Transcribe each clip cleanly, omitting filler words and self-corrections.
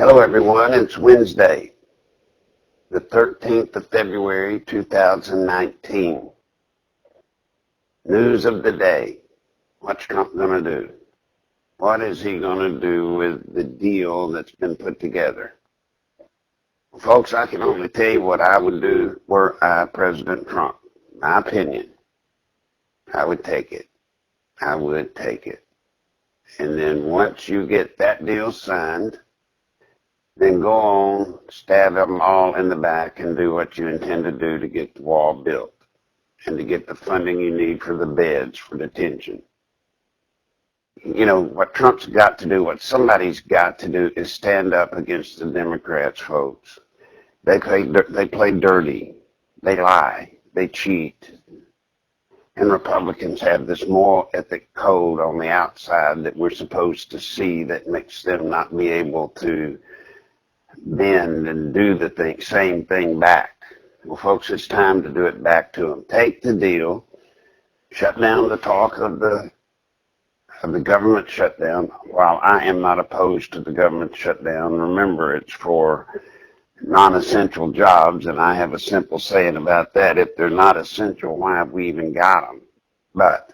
Hello everyone, it's Wednesday, the 13th of February 2019. News of the day. What's Trump going to do? What is he going to do with the deal that's been put together? Well, folks, I can only tell you what I would do were I President Trump. My opinion, I would take it. I would take it. And then once you get that deal signed, then go on, stab them all in the back and do what you intend to do to get the wall built and to get the funding you need for the beds for detention. You know, what Trump's got to do, what somebody's got to do is stand up against the Democrats, folks. They play dirty, they lie, they cheat. And Republicans have this moral ethic code on the outside that we're supposed to see that makes them not be able to bend and do the same thing back. Well, folks, it's time to do it back to them. Take the deal, shut down the talk of the government shutdown. While I am not opposed to the government shutdown, remember it's for non-essential jobs, and I have a simple saying about that: if they're not essential, why have we even got them? But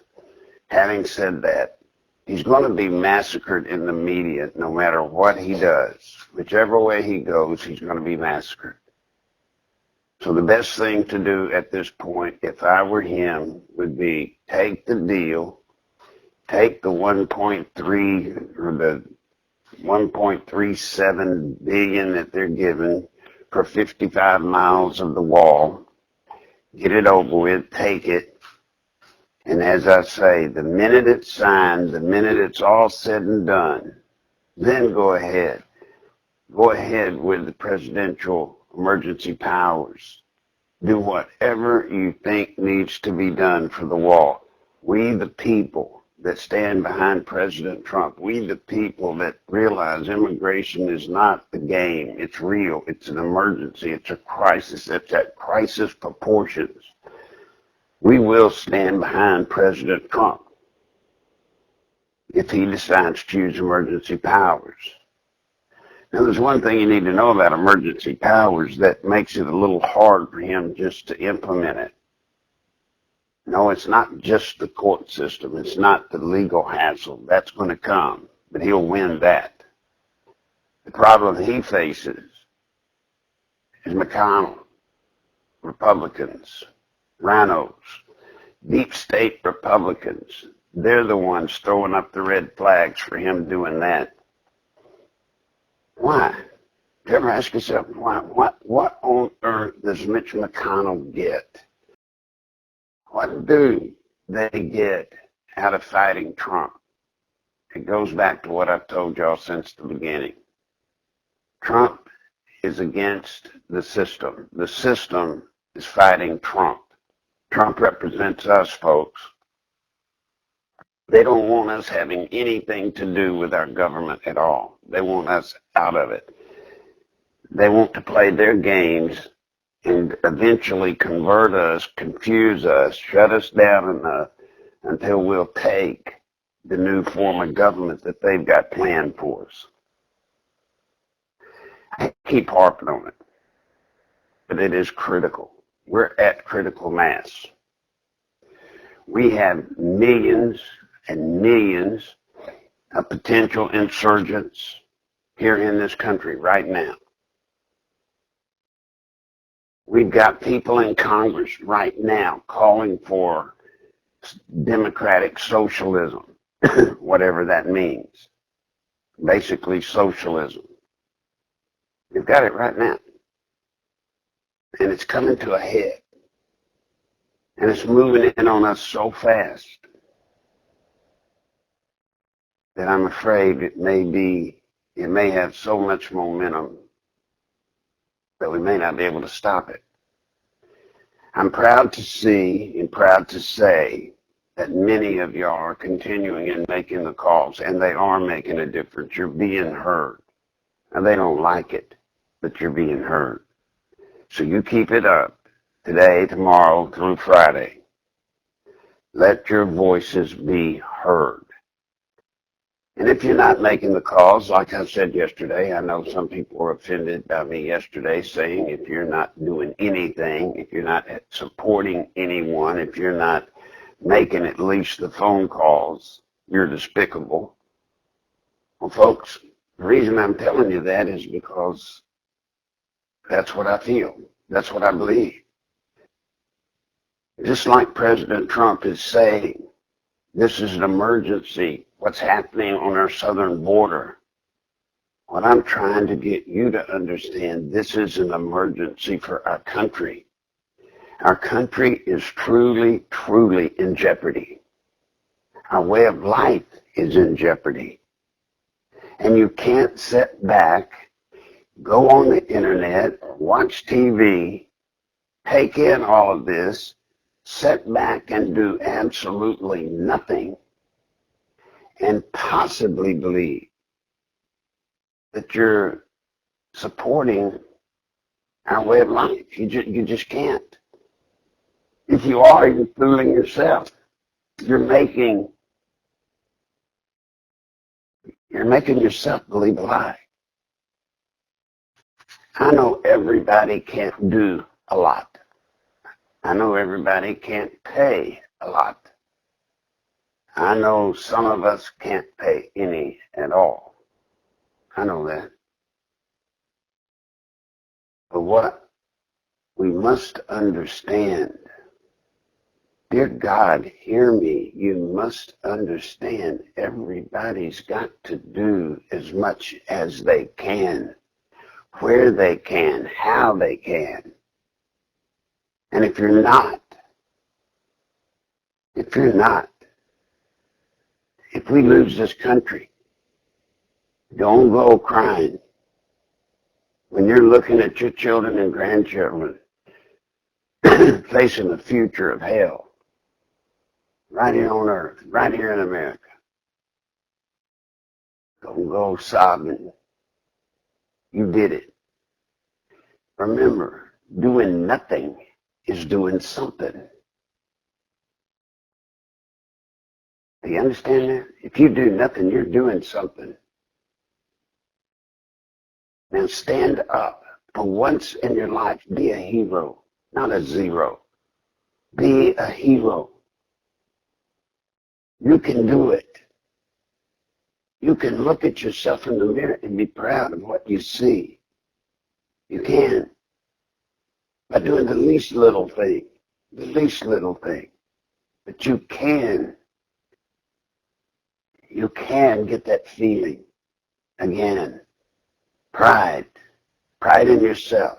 having said that, he's going to be massacred in the media no matter what he does. Whichever way he goes, he's going to be massacred. So the best thing to do at this point, if I were him, would be take the deal, take the 1.3 or the 1.37 billion that they're giving for 55 miles of the wall, get it over with, take it. And as I say, the minute it's signed, the minute it's all said and done, then go ahead. Go ahead with the presidential emergency powers. Do whatever you think needs to be done for the wall. We, the people that stand behind President Trump, we, the people that realize immigration is not the game. It's real. It's an emergency. It's a crisis. It's at crisis proportions. We will stand behind President Trump if he decides to use emergency powers. Now, there's one thing you need to know about emergency powers that makes it a little hard for him just to implement it. No, it's not just the court system. It's not the legal hassle. That's going to come, but he'll win that. The problem he faces is McConnell, Republicans, rhinos, deep state Republicans. They're the ones throwing up the red flags for him doing that. Why? You ever ask yourself, why? What on earth does Mitch McConnell get? What do they get out of fighting Trump? It goes back to what I've told y'all since the beginning. Trump is against the system. The system is fighting Trump. Trump represents us, folks. They don't want us having anything to do with our government at all. They want us out of it. They want to play their games and eventually convert us, confuse us, shut us down enough until we'll take the new form of government that they've got planned for us. I keep harping on it, but it is critical. We're at critical mass. We have millions and millions of potential insurgents here in this country right now. We've got people in Congress right now calling for democratic socialism, whatever that means. Basically socialism. We've got it right now. And it's coming to a head. And it's moving in on us so fast that I'm afraid it may have so much momentum that we may not be able to stop it. I'm proud to see and proud to say that many of y'all are continuing and making the calls, and they are making a difference. You're being heard. And they don't like it, but you're being heard. So you keep it up today, tomorrow, through Friday. Let your voices be heard. And if you're not making the calls, like I said yesterday, I know some people were offended by me yesterday saying if you're not doing anything, if you're not supporting anyone, if you're not making at least the phone calls, you're despicable. Well, folks, the reason I'm telling you that is because that's what I feel. That's what I believe. Just like President Trump is saying, this is an emergency, what's happening on our southern border. What I'm trying to get you to understand, this is an emergency for our country. Our country is truly, truly in jeopardy. Our way of life is in jeopardy. And you can't sit back, go on the internet, watch TV, take in all of this, sit back and do absolutely nothing, and possibly believe that you're supporting our way of life. You just can't. If you are, you're fooling yourself. You're making yourself believe a lie. I know everybody can't do a lot. I know everybody can't pay a lot. I know some of us can't pay any at all. I know that. But what we must understand, dear God, hear me, you must understand everybody's got to do as much as they can, where they can, how they can. And if you're not, if we lose this country, don't go crying when you're looking at your children and grandchildren facing the future of hell right here on earth, right here in America. Don't go sobbing. You did it. Remember, doing nothing is doing something. Do you understand that? If you do nothing, you're doing something. Now stand up. For once in your life, be a hero, not a zero. Be a hero. You can do it. You can look at yourself in the mirror and be proud of what you see. You can. By doing the least little thing. The least little thing. But you can get that feeling again. Pride. Pride in yourself.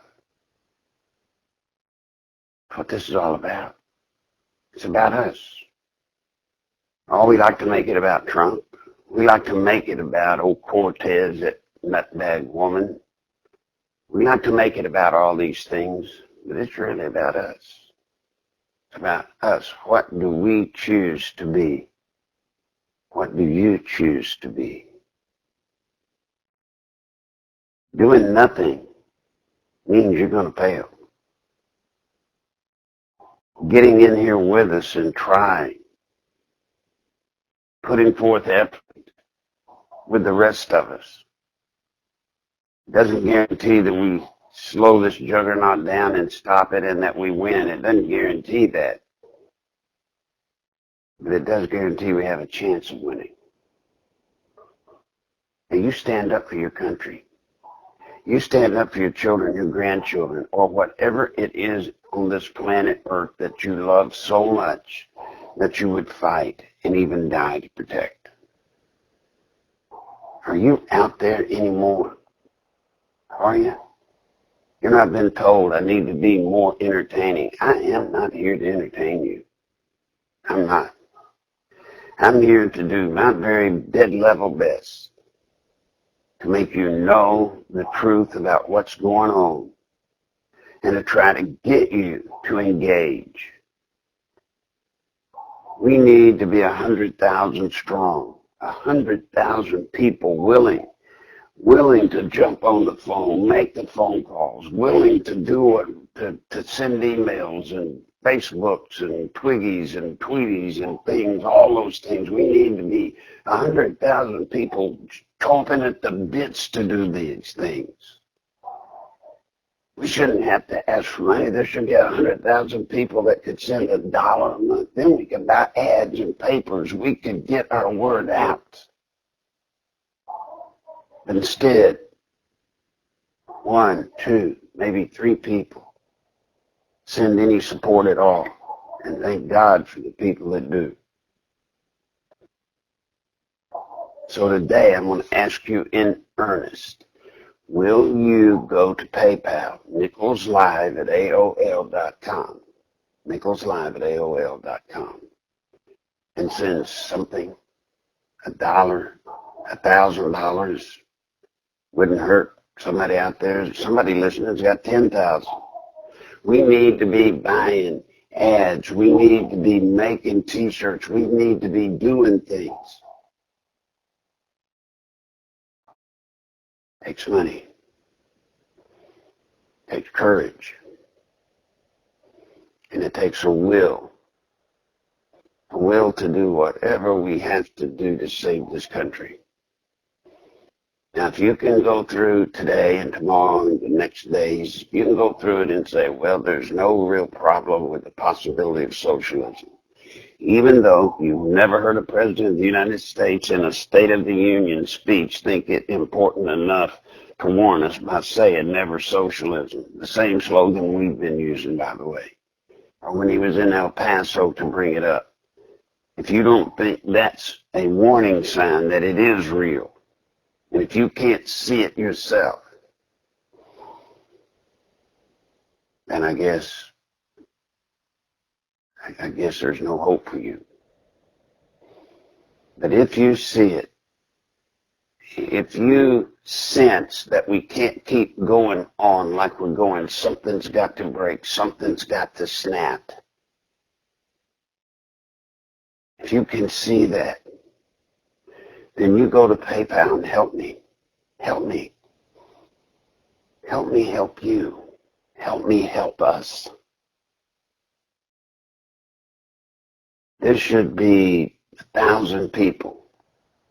That's what this is all about. It's about us. Oh, we like to make it about Trump. We like to make it about old Cortez, that nutbag woman. We like to make it about all these things, but it's really about us. It's about us. What do we choose to be? What do you choose to be? Doing nothing means you're going to fail. Getting in here with us and trying, putting forth effort with the rest of us, doesn't guarantee that we slow this juggernaut down and stop it and that we win. It doesn't guarantee that. But it does guarantee we have a chance of winning. And you stand up for your country. You stand up for your children, your grandchildren, or whatever it is on this planet Earth that you love so much that you would fight and even die to protect. Are you out there anymore? Are you? You're not been told I need to be more entertaining. I am not here to entertain you. I'm not. I'm here to do my very dead level best to make you know the truth about what's going on and to try to get you to engage. We need to be 100,000 strong, 100,000 people willing to jump on the phone, make the phone calls, willing to do it, to send emails and Facebooks and Twiggies and Tweeties and things, all those things. We need to be 100,000 people chomping at the bits to do these things. We shouldn't have to ask for money. There should be 100,000 people that could send $1 a month. Then we could buy ads and papers. We could get our word out. Instead, 1, 2, maybe 3 people send any support at all. And thank God for the people that do. So today I'm going to ask you in earnest, will you go to PayPal, nicholslive@aol.com, nicholslive@aol.com, and send something, $1, $1,000, wouldn't hurt somebody out there. Somebody listening has got 10,000. We need to be buying ads. We need to be making T-shirts. We need to be doing things. It takes money. It takes courage. And it takes a will. A will to do whatever we have to do to save this country. Now, if you can go through today and tomorrow and the next days, you can go through it and say, well, there's no real problem with the possibility of socialism. Even though you've never heard a president of the United States in a State of the Union speech think it important enough to warn us by saying never socialism, the same slogan we've been using, by the way, or when he was in El Paso to bring it up. If you don't think that's a warning sign that it is real, and if you can't see it yourself, then I guess there's no hope for you. But if you see it, if you sense that we can't keep going on like we're going, something's got to break, something's got to snap. If you can see that, then you go to PayPal and help me. Help me. Help me help you. Help me help us. There should be 1,000 people.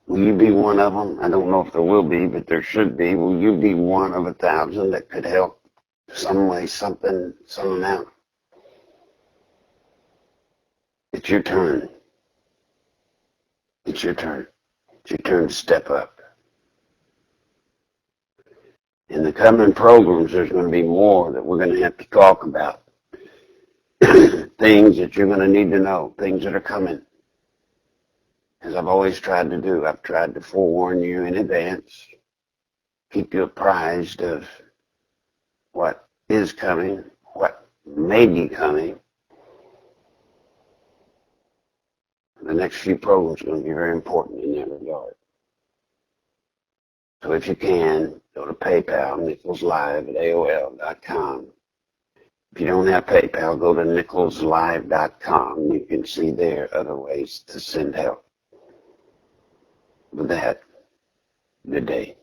Will you be one of them? I don't know if there will be, but there should be. Will you be one of 1,000 that could help some way, something, some amount? It's your turn. It's your turn. It's your turn to step up. In the coming programs, there's going to be more that we're going to have to talk about. Things that you're going to need to know, things that are coming. As I've always tried to do, I've tried to forewarn you in advance, keep you apprised of what is coming, what may be coming. The next few programs are going to be very important in that regard. So if you can, go to PayPal, nicholslive@aol.com. If you don't have PayPal, go to nicholslive.com. You can see there other ways to send help. With that, good day.